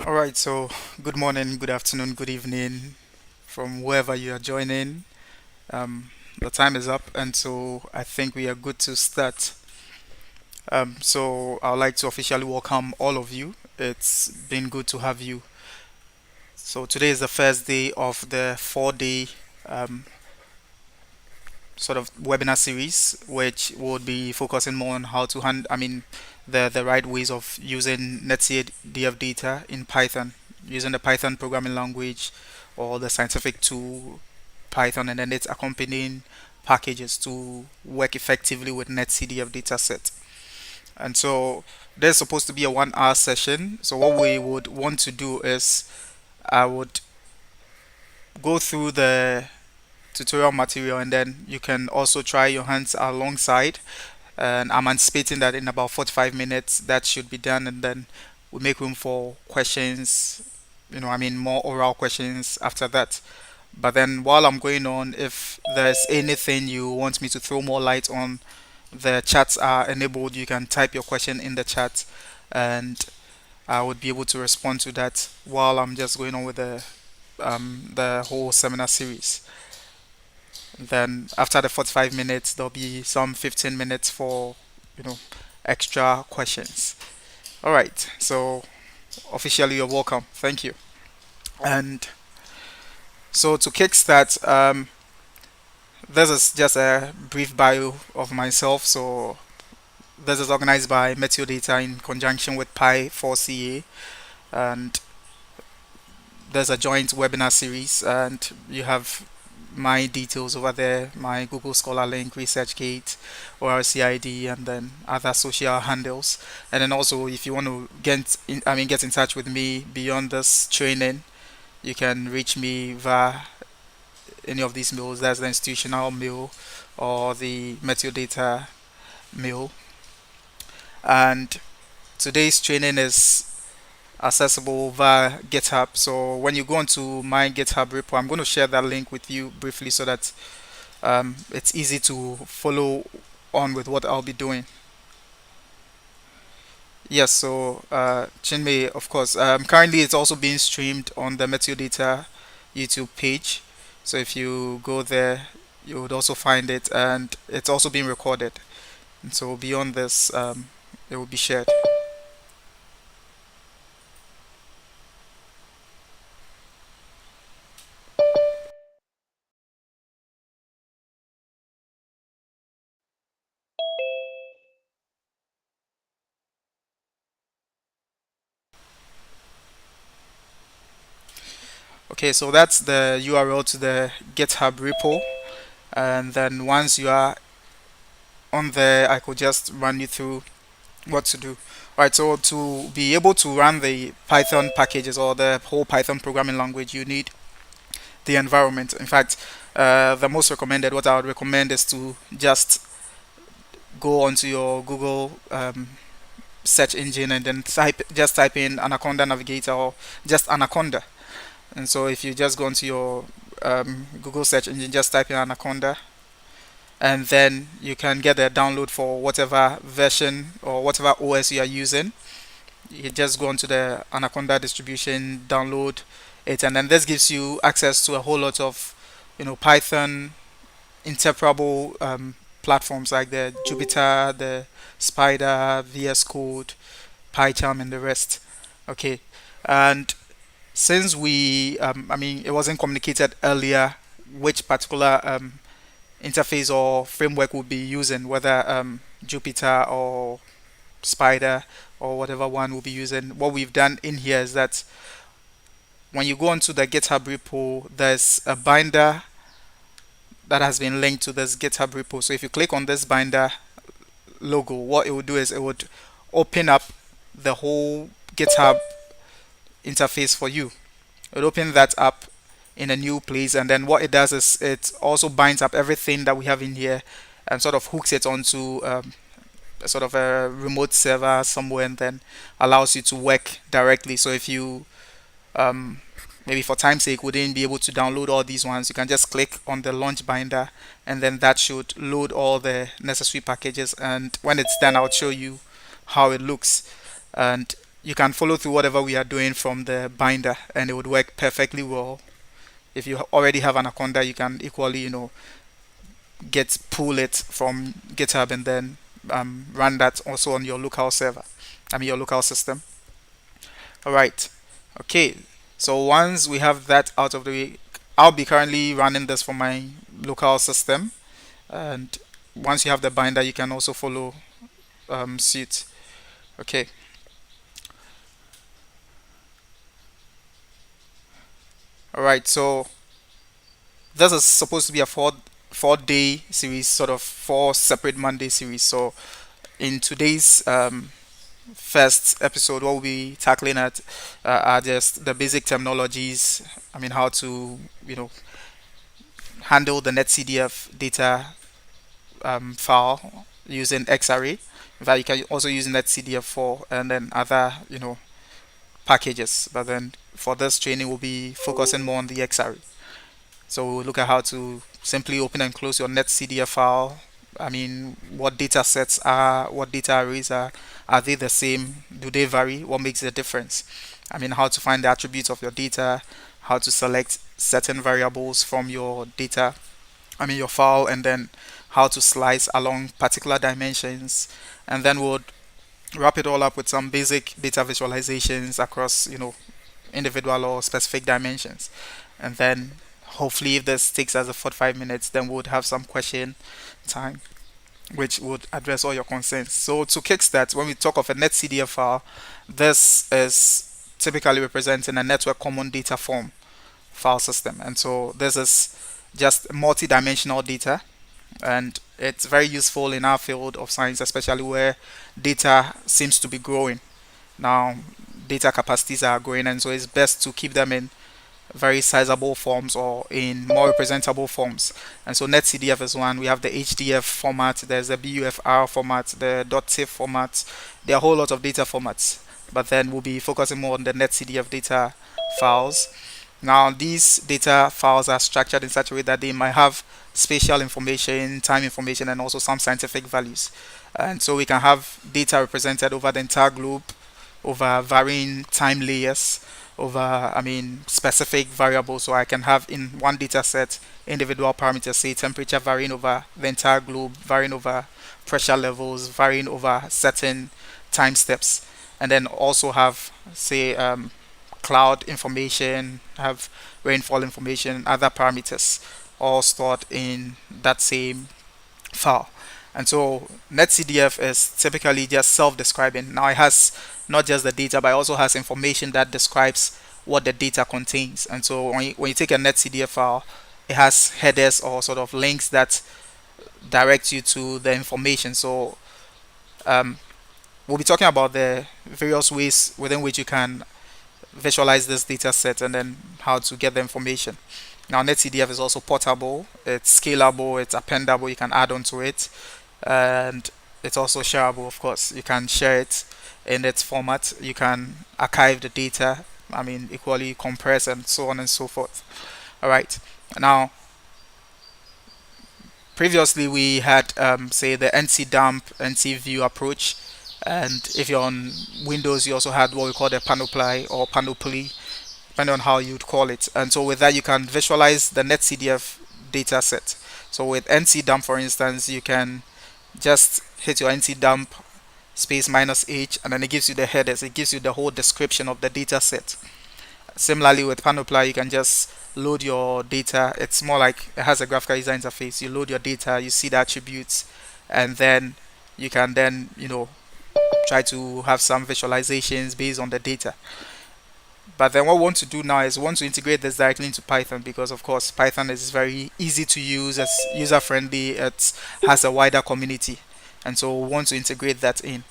All right, so good morning, good afternoon, good evening from wherever you are joining. The time is up, and so I think we are good to start. So I'd like to officially welcome all of you. It's been good to have you. So today is the first day of the 4 day um, sort of webinar series, which would be focusing more on how to the right ways of using NetCDF data in Python, using the Python programming language or the scientific tool Python, and then its accompanying packages to work effectively with NetCDF dataset. And so there's supposed to be a 1 hour session. So what we would want to do is I would go through the tutorial material, and then you can also try your hands alongside, and I'm anticipating that in about 45 minutes that should be done, and then we make room for questions, more oral questions after that. But then while I'm going on, if there's anything you want me to throw more light on, the chats are enabled. You can type your question in the chat, and I would be able to respond to that while I'm just going on with the whole seminar series. Then after the 45 minutes, there'll be some 15 minutes for, you know, extra questions. All right. So officially, you're welcome. Thank you. And so to kickstart, this is just a brief bio of myself. So this is organized by MeteoData in conjunction with PY4CA, and there's a joint webinar series, and you have my details over there, my Google Scholar link, ResearchGate, ORCID, and then other social handles. And then also, if you want to get in touch with me beyond this training, you can reach me via any of these mails. That's the institutional mail or the MeteoData mail. And today's training is accessible via GitHub. So when you go onto my GitHub repo, I'm going to share that link with you briefly so that it's easy to follow on with what I'll be doing. Yes, so Chinmay, of course. Currently, it's also being streamed on the MeteoData YouTube page. So if you go there, you would also find it, and it's also being recorded. And so beyond this, it will be shared. Okay, so that's the URL to the GitHub repo. And then once you are on there, I could just run you through what to do. Right, so to be able to run the Python packages or the whole Python programming language, you need the environment. In fact, the most recommended, what I would recommend is to just go onto your Google search engine and then type in Anaconda Navigator or just Anaconda. And so if you just go onto your Google search engine, just type in Anaconda, and then you can get a download for whatever version or whatever OS you are using. You just go onto the Anaconda distribution, download it, and then this gives you access to a whole lot of, Python interpretable platforms like the Jupyter, the Spider, VS Code, PyCharm, and the rest. Okay, and since it wasn't communicated earlier which particular interface or framework we'll be using, whether Jupyter or Spider or whatever one we'll be using. What we've done in here is that when you go onto the GitHub repo, there's a binder that has been linked to this GitHub repo. So if you click on this binder logo, what it would do is it would open up the whole GitHub interface for you. It would open that up in a new place, and then what it does is it also binds up everything that we have in here and sort of hooks it onto a sort of a remote server somewhere, and then allows you to work directly. So if you um, maybe for time's sake wouldn't be able to download all these ones, you can just click on the launch binder, and then that should load all the necessary packages. And when it's done, I'll show you how it looks. And you can follow through whatever we are doing from the binder, and it would work perfectly well. If you already have an account there, you can equally, get pull it from GitHub and then run that also on your local server. I mean your local system. All right. Okay. So once we have that out of the way, I'll be currently running this from my local system, and once you have the binder, you can also follow suit. Okay. All right. So this is supposed to be a four-day series, sort of four separate Monday series. So in today's first episode, what we'll be tackling are just the basic terminologies. I mean, how to handle the NetCDF data file using XArray. In fact, you can also use NetCDF4 and then other packages. But then for this training, we'll be focusing more on the XArray. So we'll look at how to simply open and close your NetCDF file. I mean, what data sets are, what data arrays are they the same? Do they vary? What makes the difference? I mean, how to find the attributes of your data, how to select certain variables from your data, I mean, your file, and then how to slice along particular dimensions. And then we'll wrap it all up with some basic data visualizations across, individual or specific dimensions. And then hopefully if this takes us a 45 minutes, then we would have some question time which would address all your concerns. So to kickstart, when we talk of a NetCDF file, this is typically representing a network common data form file system. And so this is just multi-dimensional data, and it's very useful in our field of science, especially where data seems to be growing. Now, data capacities are growing, and so it's best to keep them in very sizable forms or in more representable forms. And so NetCDF is one. We have the HDF format, there's the BUFR format, the .tiff format. There are a whole lot of data formats, but then we'll be focusing more on the NetCDF data files. Now, these data files are structured in such a way that they might have spatial information, time information, and also some scientific values. And so we can have data represented over the entire globe, over varying time layers, over, I mean, specific variables. So I can have in one data set individual parameters, say temperature varying over the entire globe, varying over pressure levels, varying over certain time steps, and then also have, say, cloud information, have rainfall information, other parameters, all stored in that same file. And so NetCDF is typically just self-describing. Now it has not just the data, but it also has information that describes what the data contains. And so when you take a NetCDF file, it has headers or sort of links that direct you to the information. So we'll be talking about the various ways within which you can visualize this data set and then how to get the information. Now, NetCDF is also portable, it's scalable, it's appendable, you can add on to it, and it's also shareable, of course. You can share it in its format, you can archive the data, I mean, equally compress and so on and so forth. All right. Now, previously we had, say, the NCDump, NCView approach, and if you're on Windows, you also had what we call the panoply or panoply, depending on how you'd call it. And so with that, you can visualize the NetCDF data set. So with NCDump, for instance, you can just hit your NCDump space -h, and then it gives you the headers. It gives you the whole description of the data set. Similarly, with Panoply, you can just load your data. It's more like it has a graphical user interface. You load your data, you see the attributes, and then you can then, try to have some visualizations based on the data. But then what we want to do now is we want to integrate this directly into Python, because of course Python is very easy to use, it's user friendly, it has a wider community, and so we want to integrate that in.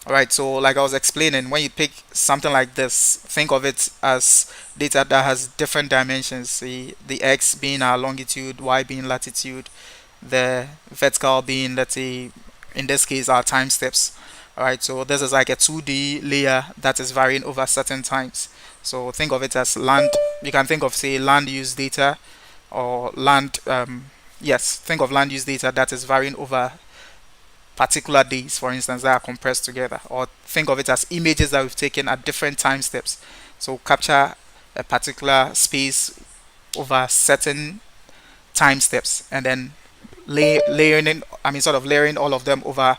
Alright, so like I was explaining, when you pick something like this, think of it as data that has different dimensions, the x being our longitude, y being latitude, the vertical being, let's say, in this case, our time steps. Alright, so this is like a 2D layer that is varying over certain times. So think of it as land. You can think of, say, land use data, or land, yes, think of land use data that is varying over particular days, for instance, that are compressed together, or think of it as images that we've taken at different time steps. So capture a particular space over certain time steps, and then layering in, I mean, sort of layering all of them over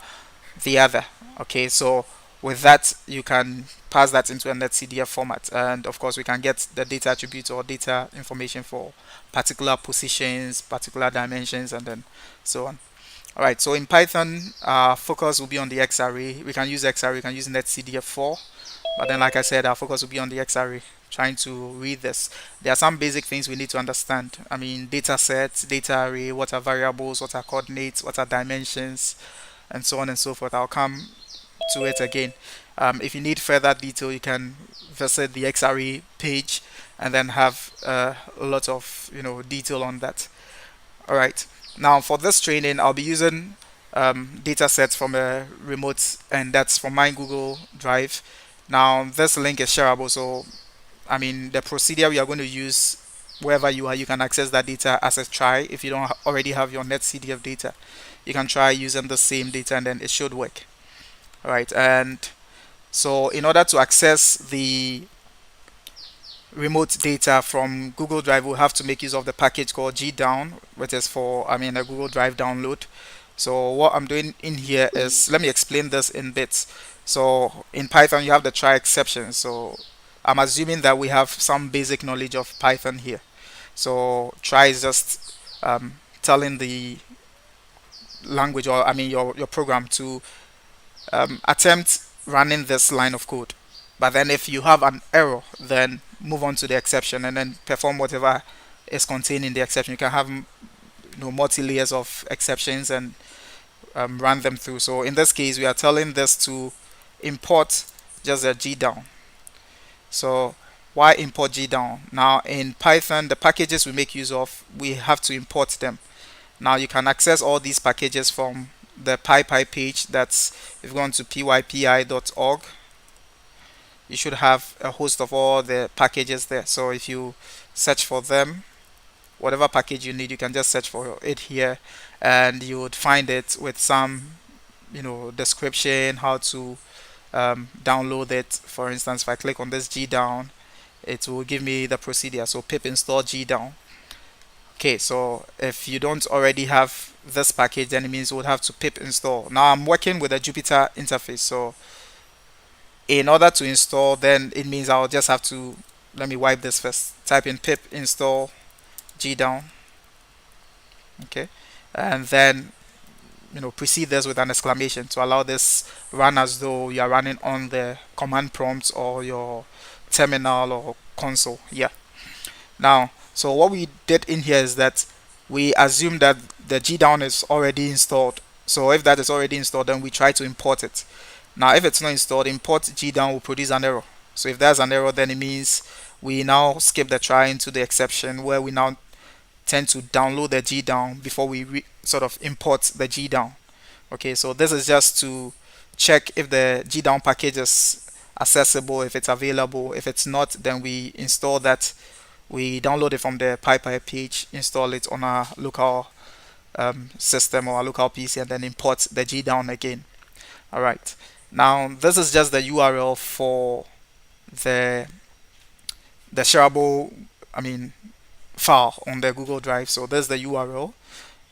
the other. Okay, so with that, you can pass that into a NetCDF format, and of course, we can get the data attributes or data information for particular positions, particular dimensions, and then so on. All right, so in Python, our focus will be on the X array. We can use X array, we can use NetCDF4, but then, like I said, our focus will be on the X array. Trying to read this, there are some basic things we need to understand. I mean, data sets, data array, what are variables, what are coordinates, what are dimensions, and so on and so forth. I'll come to it again. If you need further detail, you can visit the XRE page and then have a lot of detail on that. All right. Now for this training, I'll be using data sets from a remote, and that's from my Google Drive. Now this link is shareable, so I mean the procedure we are going to use wherever you are, you can access that data as a try. If you don't already have your NetCDF data, you can try using the same data and then it should work. All right, and so in order to access the remote data from Google Drive, we'll have to make use of the package called gdown, which is for, I mean, a Google Drive download. So what I'm doing in here is, let me explain this in bits. So in Python, you have the try exception. So I'm assuming that we have some basic knowledge of Python here. So try is just telling the language, or I mean your program, to attempt running this line of code. But then if you have an error, then move on to the exception and then perform whatever is contained in the exception. You can have multi layers of exceptions and run them through. So in this case, we are telling this to import just a gdown. So why import gdown? Now in Python, the packages we make use of, we have to import them. Now you can access all these packages from the PyPy page. That's, if you go on to pypi.org, you should have a host of all the packages there. So if you search for them, whatever package you need, you can just search for it here, and you would find it with some description, how to download it. For instance, if I click on this gdown, it will give me the procedure. So pip install gdown. Okay, so if you don't already have this package, then it means you would have to pip install. Now I'm working with a Jupyter interface, so in order to install, then it means I'll just have to, let me wipe this first, type in pip install gdown. Okay, and then precede this with an exclamation to allow this run as though you are running on the command prompt or your terminal or console. Yeah. Now, so what we did in here is that we assume that the gdown is already installed. So if that is already installed, then we try to import it. Now, if it's not installed, import gdown will produce an error. So if there's an error, then it means we now skip the try into the exception, where we now tend to download the gdown before we sort of import the gdown. Okay, so this is just to check if the gdown package is accessible, if it's available. If it's not, then we install that. We download it from the PyPy page, install it on our local system or our local PC, and then import the gdown again. All right. Now this is just the URL for the shareable, I mean, file on the Google Drive. So there's the URL.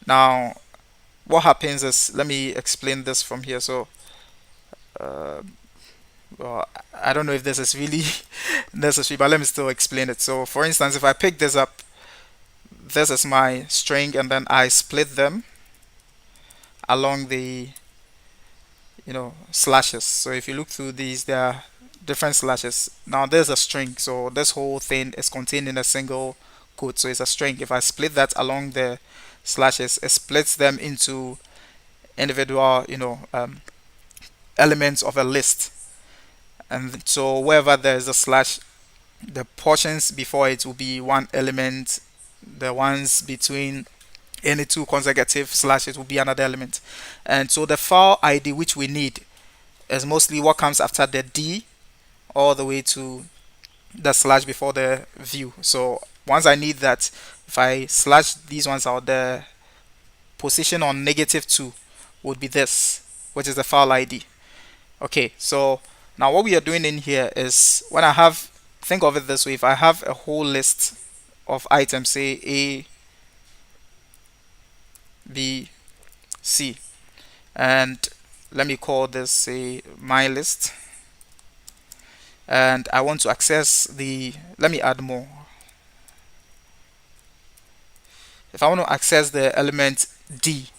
Now what happens is, let me explain this from here. So well, I don't know if this is really necessary, but let me still explain it. So for instance, if I pick this up, this is my string, and then I split them along the slashes. So if you look through these, there are different slashes. Now there's a string, so this whole thing is contained in a single quote, so it's a string. If I split that along the slashes, it splits them into individual elements of a list. And so wherever there is a slash, the portions before it will be one element, the ones between any two consecutive slashes will be another element. And so the file ID which we need is mostly what comes after the D all the way to the slash before the view. So once I need that, if I slash these ones out, the position on -2 would be this. which is the file ID. Okay, so now what we are doing in here is when I have, think of it this way, if I have a whole list of items, say A, B, C, and let me call this, say, my list, and I want to access the, let me add more. If I want to access the element D,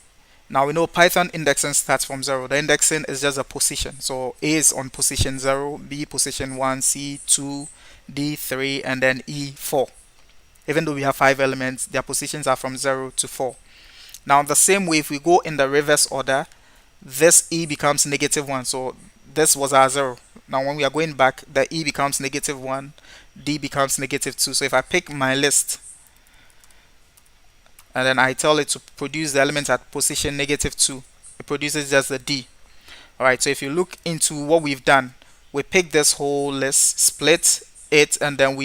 now we know Python indexing starts from 0. The indexing is just a position. So A is on position 0, B position 1, C 2, D 3, and then E 4. Even though we have 5 elements, their positions are from 0 to 4. Now the same way, if we go in the reverse order, this E becomes -1. So this was our 0. Now when we are going back, the E becomes -1, D becomes -2. So if I pick my list and then I tell it to produce the element at position -2, it produces just the D. Alright, so if you look into what we've done, we pick this whole list, split it, and then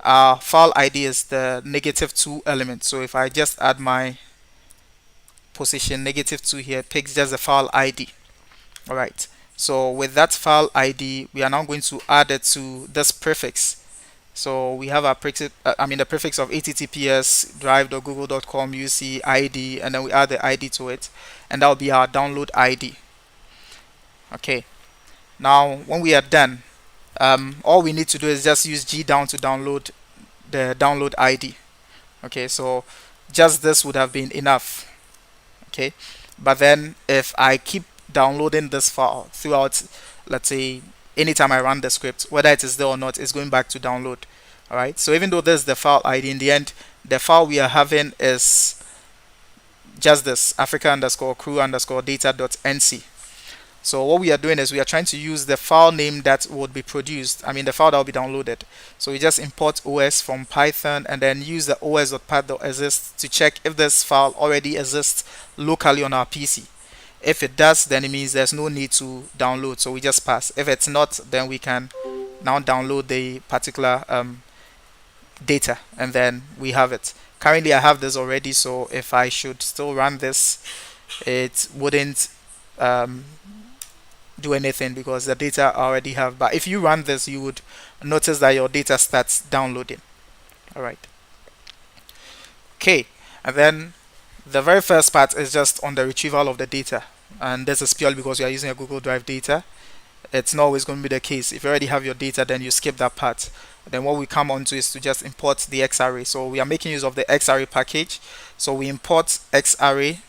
our file ID is the -2 element. So if I just add my position -2 here, it picks just the file ID. Alright, so with that file ID, we are now going to add it to this prefix. So we have our prefix, the prefix of https drive.google.com UC ID, and then we add the ID to it, and that will be our download ID. Okay, now when we are done, all we need to do is just use gdown to download the download ID. Okay, so just this would have been enough. Okay, but then if I keep downloading this file throughout, let's say, anytime I run the script, whether it is there or not, it's going back to download. Alright, so even though this is the file ID, in the end, the file we are having is just this, africa_crew_data.nc. So what we are doing is we are trying to use the file name that would be produced, the file that will be downloaded. So we just import OS from Python and then use the os.path.exist to check if this file already exists locally on our PC. If it does, then it means there's no need to download, so we just pass. If it's not, then we can now download the particular data, and then we have it. Currently I have this already, so if I should still run this, it wouldn't do anything because the data I already have. But if you run this, you would notice that your data starts downloading. Alright, okay, and then the very first part is just on the retrieval of the data, and this is purely because you are using a Google Drive data. It's not always going to be the case. If you already have your data, then you skip that part. Then what we come on to is to just import the xarray. So we are making use of the xarray package. So we import xarray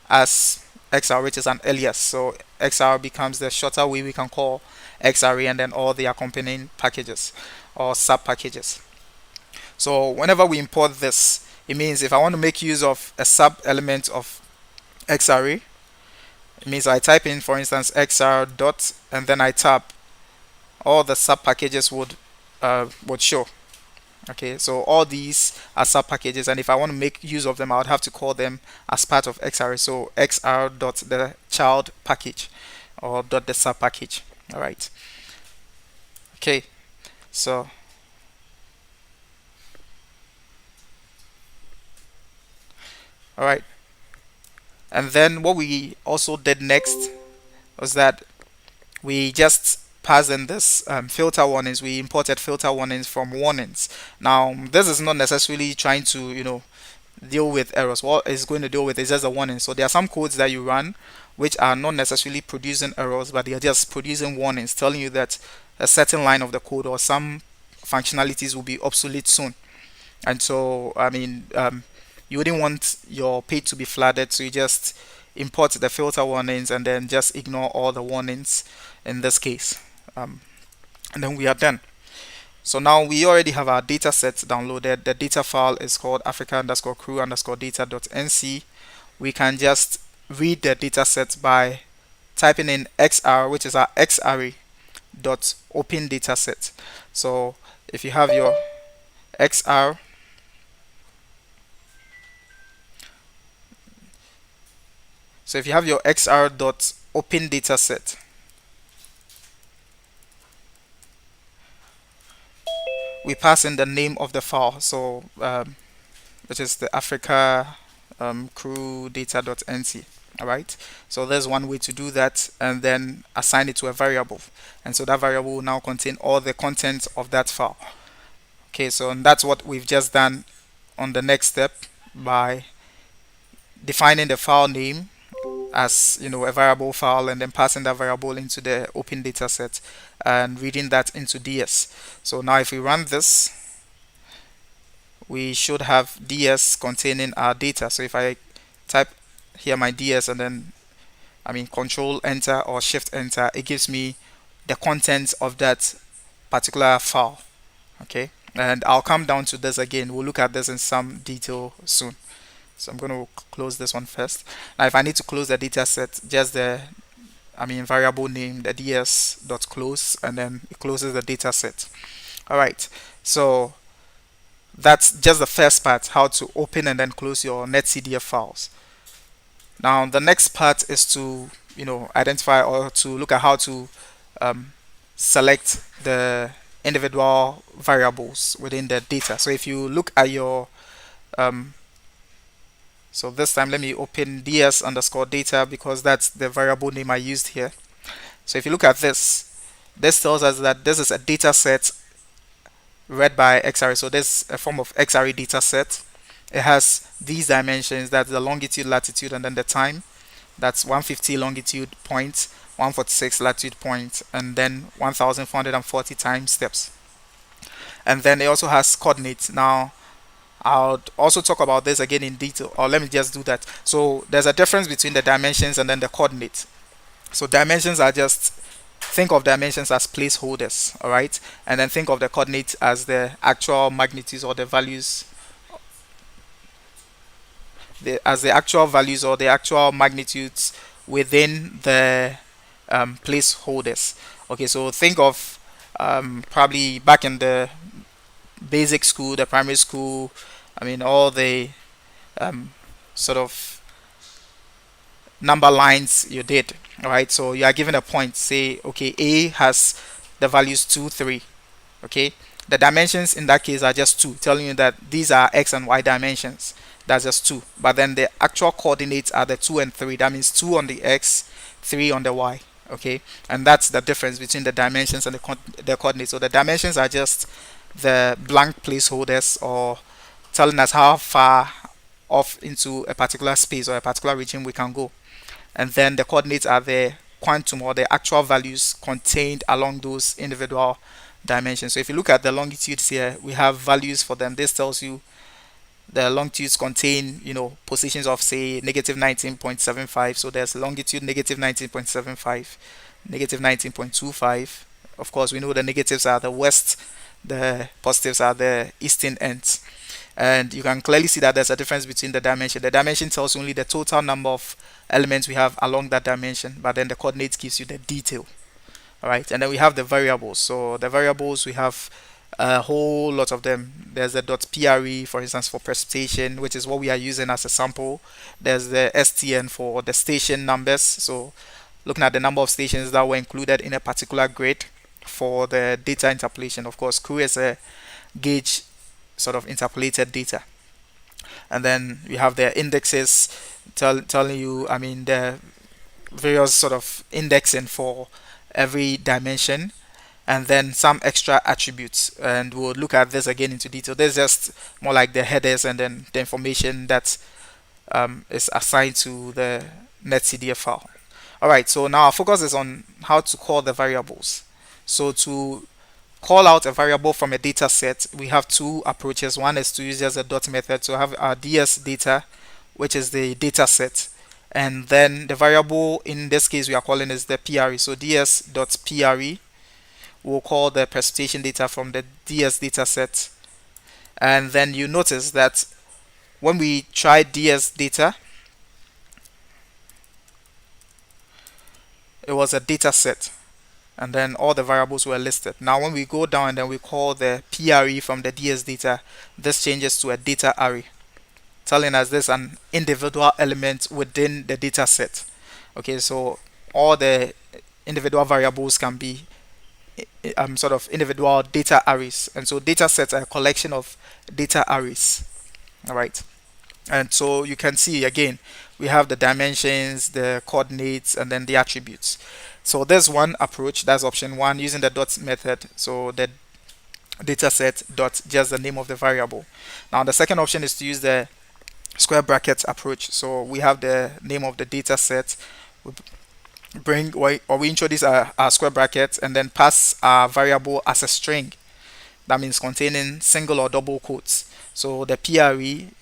as xr, which is an alias. So xr becomes the shorter way we can call xarray, and then all the accompanying packages or sub packages. So whenever we import this, it means if I want to make use of a sub element of xarray, it means I type in, for instance, xr dot, and then I tap, all the sub packages would show. Okay, so all these are sub packages, and if I want to make use of them, I would have to call them as part of xarray. So xr dot the child package or dot the sub package. All right. Okay, so all right, and then what we also did next was that we just passed in this filter warnings. We imported filter warnings from warnings. Now this is not necessarily trying to deal with errors. What it's going to deal with is just a warning. So there are some codes that you run which are not necessarily producing errors, but they are just producing warnings telling you that a certain line of the code or some functionalities will be obsolete soon. And so you wouldn't want your page to be flooded, so you just import the filter warnings and then just ignore all the warnings in this case, and then we are done. So now we already have our data sets downloaded. The data file is called africa_crew_data.nc. We can just read the data set by typing in xr, which is our xarray dot open dataset. So if you have your xr, so if you have your xr dot open dataset, we pass in the name of the file, so which is the Africa crew data.nc. All right, so there's one way to do that, and then assign it to a variable, and so that variable will now contain all the contents of that file. Okay, so and that's what we've just done on the next step by defining the file name as a variable file, and then passing that variable into the open data set and reading that into DS. So now if we run this, we should have DS containing our data. So if I type here my DS and then control enter or shift enter, it gives me the contents of that particular file. Okay, and I'll come down to this again. We'll look at this in some detail soon. So I'm going to close this one first. Now if I need to close the data set, just the variable name, the ds.close, and then it closes the data set. All right, so that's just the first part, how to open and then close your NetCDF files. Now the next part is to identify or to look at how to select the individual variables within the data. So if you look at your so this time let me open ds underscore data, because that's the variable name I used here. So if you look at this, this tells us that this is a data set read by XArray. So this is a form of XArray data set. It has these dimensions, that's the longitude, latitude, and then the time. That's 150 longitude points, 146 latitude points, and then 1440 time steps. And then it also has coordinates. Now I'll also talk about this again in detail, or let me just do that. So there's a difference between the dimensions and then the coordinates. So dimensions are just, think of dimensions as placeholders, all right, and then think of the coordinates as the actual magnitudes or the values, as the actual values or the actual magnitudes within the placeholders. Okay, so think of probably back in the basic school, the primary school, all the sort of number lines you did. All right, so you are given a point, say okay, a has the values 2 3. Okay, the dimensions in that case are just 2, telling you that these are x and y dimensions. That's just 2, but then the actual coordinates are the 2 and 3. That means 2 on the x, 3 on the y. Okay, and that's the difference between the dimensions and the coordinates. So the dimensions are just the blank placeholders, or telling us how far off into a particular space or a particular region we can go, and then the coordinates are the quantum or the actual values contained along those individual dimensions. So if you look at the longitudes here, we have values for them. This tells you the longitudes contain positions of say negative 19.75. so there's longitude negative 19.75, negative 19.25. Of course, we know the negatives are the west, the positives are the eastern ends, and you can clearly see that there's a difference between the dimension. The dimension tells only the total number of elements we have along that dimension, but then the coordinates gives you the detail. All right, and then we have the variables. So the variables, we have a whole lot of them. There's the .pre, for instance, for precipitation, which is what we are using as a sample. There's the stn for the station numbers, so looking at the number of stations that were included in a particular grid for the data interpolation. Of course, crew is a gauge sort of interpolated data. And then we have the indexes telling you the various sort of indexing for every dimension, and then some extra attributes, and we'll look at this again into detail. There's just more like the headers and then the information that is assigned to the NetCDF file. Alright, so now our focus is on how to call the variables. So to call out a variable from a data set, we have two approaches. One is to use just a dot method to have our ds data, which is the data set, and then the variable in this case we are calling is the pre. So ds.pre will call the precipitation data from the ds data set, and then you notice that when we try ds data, it was a data set, and then all the variables were listed. Now when we go down and then we call the pre from the ds data, this changes to a data array, telling us there's an individual element within the data set. Okay, so all the individual variables can be sort of individual data arrays, and so data sets are a collection of data arrays. All right, And so you can see again, we have the dimensions, the coordinates, and then the attributes. So there's one approach, that's option one, using the dot method. So the data set dot just the name of the variable. Now the second option is to use the square brackets approach. So we have the name of the data set, we bring or we introduce our square brackets and then pass our variable as a string. That means containing single or double quotes. So the PRE,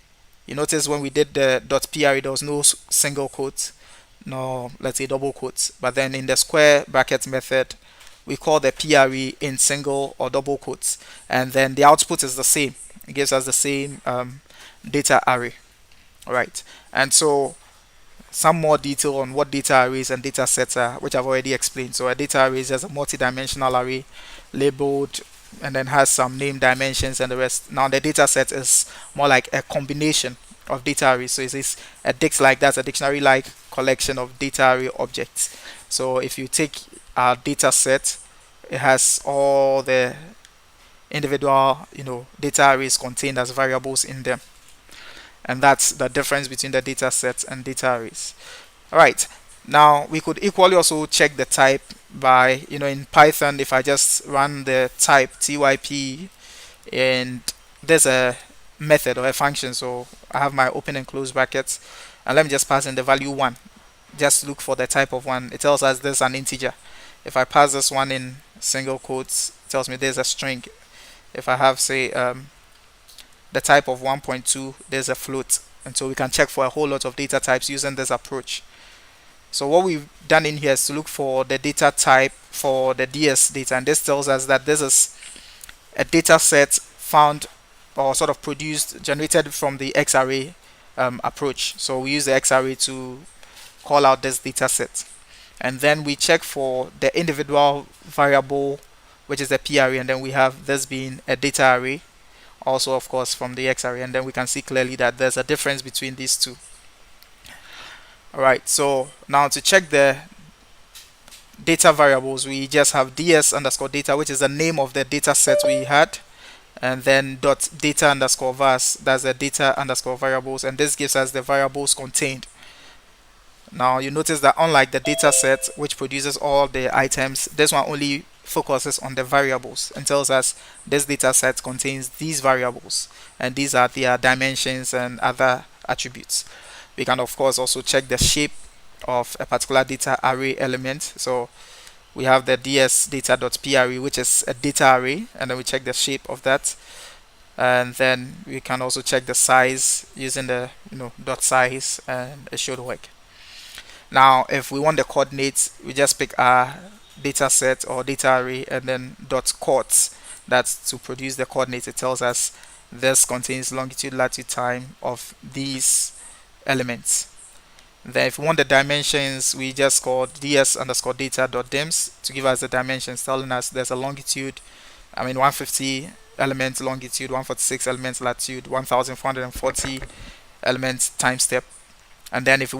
you notice when we did the .pre, there was no single quote, no, let's say double quotes. But then in the square bracket method, we call the PRE in single or double quotes, and then the output is the same. It gives us the same data array. All right, and so some more detail on what data arrays and data sets are, which I've already explained. So a data array is just a multi-dimensional array labeled and then has some name, dimensions, and the rest. Now the data set is more like a combination of data arrays. So it's a dix like that's a dictionary-like collection of data array objects. So if you take our data set, it has all the individual data arrays contained as variables in them, and that's the difference between the data sets and data arrays. All right, now we could equally also check the type by in Python. If I just run the type typ, and there's a method or a function, so I have my open and close brackets, and let me just pass in the value 1. Just look for the type of 1. It tells us there's an integer. If I pass this one in single quotes, it tells me there's a string. If I have, say, the type of 1.2, there's a float. And so we can check for a whole lot of data types using this approach. So what we've done in here is to look for the data type for the DS data, and this tells us that this is a data set found or sort of produced, generated from the XArray approach. So we use the XArray to call out this data set, and then we check for the individual variable, which is the PRA, and then we have this being a data array, also of course from the XArray, and then we can see clearly that there's a difference between these two. Alright, so now to check the data variables, we just have ds underscore data, which is the name of the data set we had, and then dot data underscore vars, that's the data underscore variables, and this gives us the variables contained. Now you notice that unlike the data set, which produces all the items, this one only focuses on the variables and tells us this data set contains these variables, and these are their dimensions and other attributes. We can of course also check the shape of a particular data array element. So we have the ds data.pre, which is a data array, and then we check the shape of that, and then we can also check the size using the dot size, and it should work. Now if we want the coordinates, we just pick our data set or data array and then dot coords, that's to produce the coordinates. It tells us this contains longitude, latitude, time of these elements. Then if we want the dimensions, we just call ds underscore data dot dims to give us the dimensions, telling us there's a longitude, 150 elements longitude, 146 elements latitude, 1440 elements time step. And then if we want